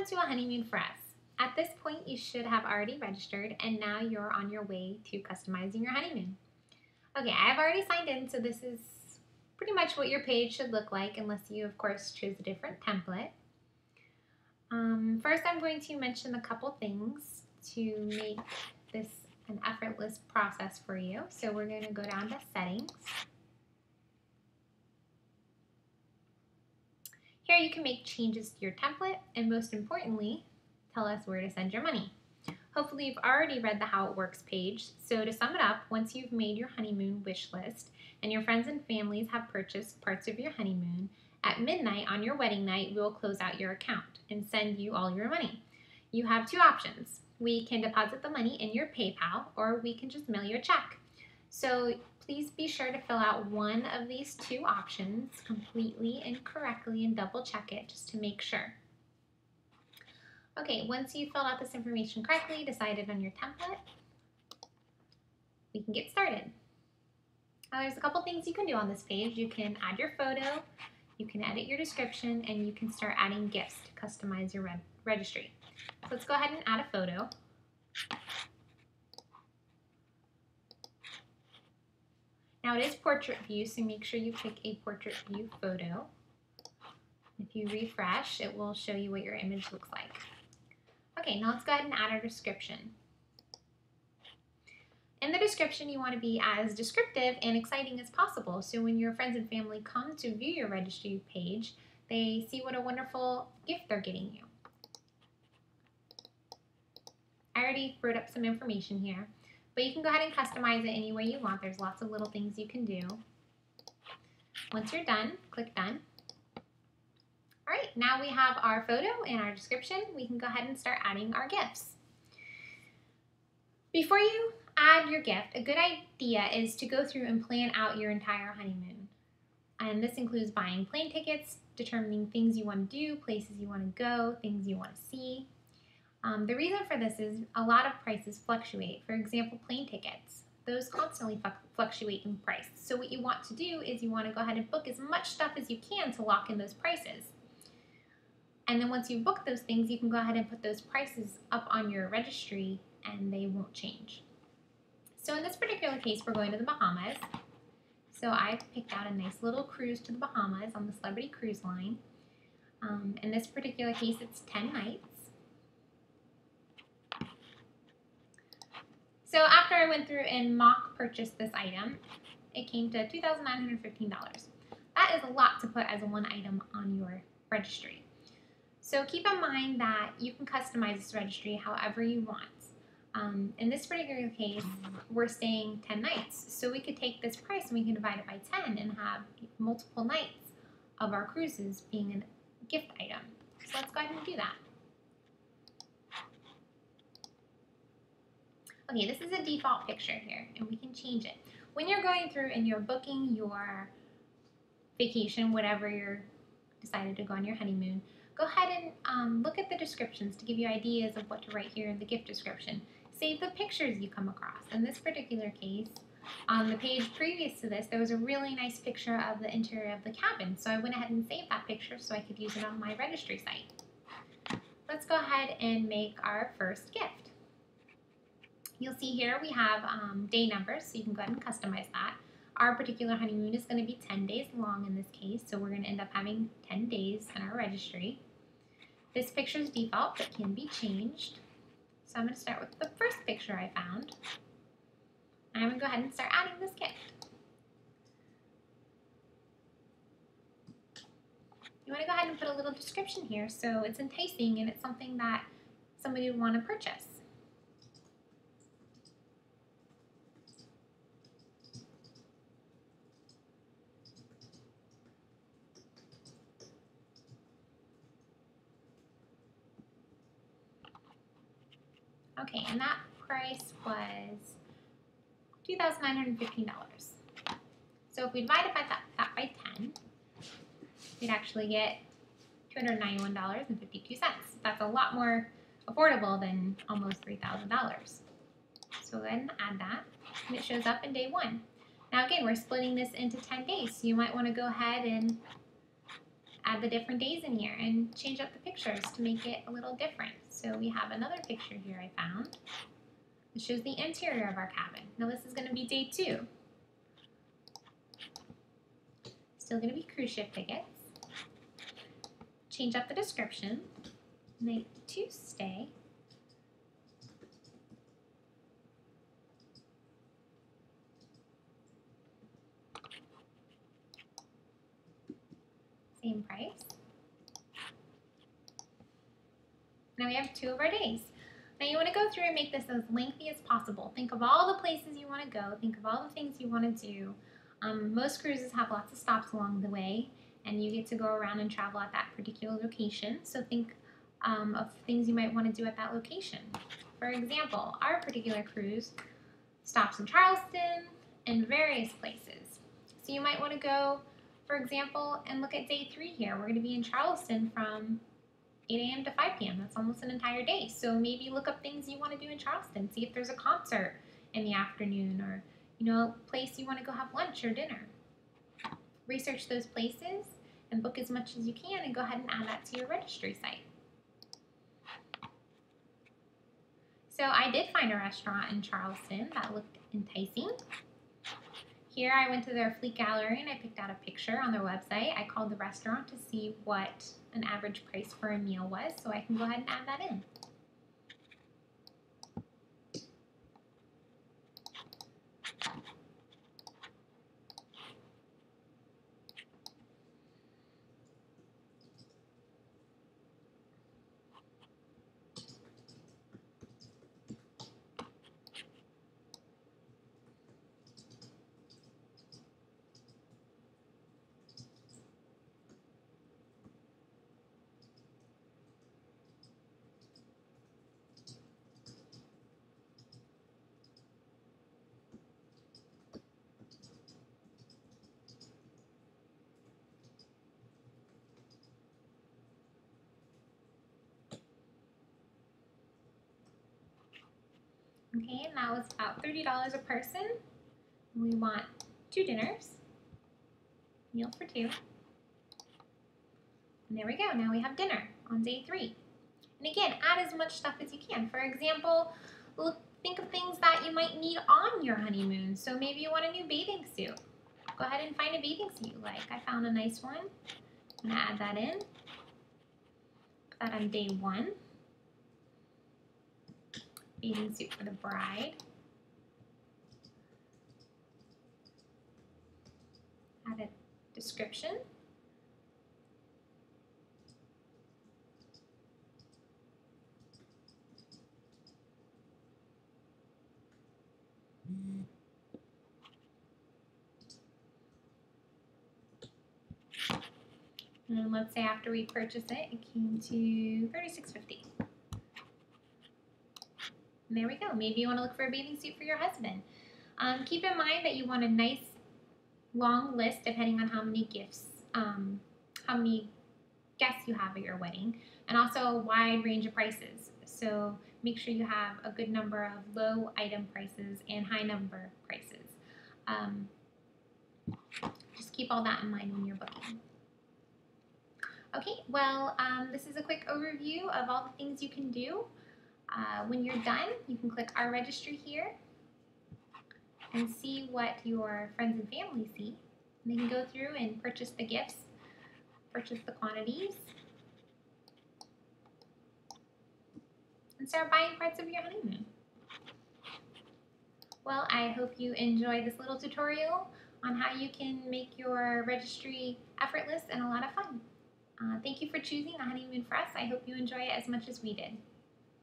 Welcome to a Honeymoon For Us. At this point, you should have already registered, and now you're on your way to customizing your honeymoon. Okay, I've already signed in, so this is pretty much what your page should look like, unless you, of course, choose a different template. First, I'm going to mention a couple things to make this an effortless process for you. So we're going to go down to Settings. Here you can make changes to your template, and most importantly, tell us where to send your money. Hopefully you've already read the How It Works page, so to sum it up, once you've made your honeymoon wish list and your friends and families have purchased parts of your honeymoon, at midnight on your wedding night, we will close out your account and send you all your money. You have two options. We can deposit the money in your PayPal, or we can just mail you a check. So please be sure to fill out one of these two options completely and correctly and double check it just to make sure. Okay, once you've filled out this information correctly, decided on your template, we can get started. Now there's a couple things you can do on this page. You can add your photo, you can edit your description, and you can start adding gifts to customize your registry. So let's go ahead and add a photo. Now it is portrait view, so make sure you pick a portrait view photo. If you refresh, it will show you what your image looks like. Okay, now let's go ahead and add our description. In the description, you want to be as descriptive and exciting as possible, so when your friends and family come to view your registry page, they see what a wonderful gift they're getting you. I already wrote up some information here, but you can go ahead and customize it any way you want. There's lots of little things you can do. Once you're done, click Done. All right, now we have our photo and our description. We can go ahead and start adding our gifts. Before you add your gift, a good idea is to go through and plan out your entire honeymoon. And this includes buying plane tickets, determining things you want to do, places you want to go, things you want to see. The reason for this is a lot of prices fluctuate. For example, plane tickets. Those constantly fluctuate in price. So what you want to do is you want to go ahead and book as much stuff as you can to lock in those prices. And then once you book those things, you can go ahead and put those prices up on your registry and they won't change. So in this particular case, we're going to the Bahamas. So I've picked out a nice little cruise to the Bahamas on the Celebrity Cruise Line. In this particular case, it's 10 nights. So after I went through and mock purchased this item, it came to $2,915. That is a lot to put as one item on your registry. So keep in mind that you can customize this registry however you want. In this particular case, we're staying 10 nights. So we could take this price and we can divide it by 10 and have multiple nights of our cruises being a gift item. So let's go ahead and do that. Okay, this is a default picture here, and we can change it. When you're going through and you're booking your vacation, whatever you're decided to go on your honeymoon, go ahead and look at the descriptions to give you ideas of what to write here in the gift description. Save the pictures you come across. In this particular case, on the page previous to this, there was a really nice picture of the interior of the cabin, so I went ahead and saved that picture so I could use it on my registry site. Let's go ahead and make our first gift. You'll see here we have day numbers, so you can go ahead and customize that. Our particular honeymoon is going to be 10 days long in this case, so we're going to end up having 10 days in our registry. This picture is default, but can be changed. So I'm going to start with the first picture I found. And I'm going to go ahead and start adding this gift. You want to go ahead and put a little description here so it's enticing and it's something that somebody would want to purchase. Okay, and that price was $2,915. So if we divided that by 10, we'd actually get $291.52. That's a lot more affordable than almost $3,000. So go ahead and add that, and it shows up in day 1. Now again, we're splitting this into 10 days, so you might want to go ahead and add the different days in here and change up the pictures to make it a little different. So we have another picture here I found. It shows the interior of our cabin. Now this is going to be day 2. Still going to be cruise ship tickets. Change up the description. Night to stay. Same price. Now we have 2 of our days. Now you want to go through and make this as lengthy as possible. Think of all the places you want to go. Think of all the things you want to do. Most cruises have lots of stops along the way, and you get to go around and travel at that particular location. So think of things you might want to do at that location. For example, our particular cruise stops in Charleston and various places. So you might want to go, for example, and look at day 3 here. We're going to be in Charleston from 8 a.m. to 5 p.m. That's almost an entire day. So maybe look up things you want to do in Charleston. See if there's a concert in the afternoon, or a place you want to go have lunch or dinner. Research those places and book as much as you can, and go ahead and add that to your registry site. So I did find a restaurant in Charleston that looked enticing. Here I went to their fleet gallery and I picked out a picture on their website. I called the restaurant to see what an average price for a meal was, so I can go ahead and add that in. Okay, and that was about $30 a person. We want 2 dinners, meal for 2. And there we go, now we have dinner on day 3. And again, add as much stuff as you can. For example, think of things that you might need on your honeymoon. So maybe you want a new bathing suit. Go ahead and find a bathing suit you like. I found a nice one. I'm gonna add that in. Put that on day 1. Bathing suit for the bride. Add a description. And let's say after we purchase it, it came to $36.50. And there we go. Maybe you want to look for a bathing suit for your husband. Keep in mind that you want a nice long list depending on how many gifts, how many guests you have at your wedding, and also a wide range of prices. So make sure you have a good number of low item prices and high number prices. Just keep all that in mind when you're booking. Okay, well, this is a quick overview of all the things you can do. When you're done, you can click Our Registry here and see what your friends and family see. And they can go through and purchase the gifts, purchase the quantities, and start buying parts of your honeymoon. Well, I hope you enjoyed this little tutorial on how you can make your registry effortless and a lot of fun. Thank you for choosing the HoneyMoon For Us. I hope you enjoy it as much as we did.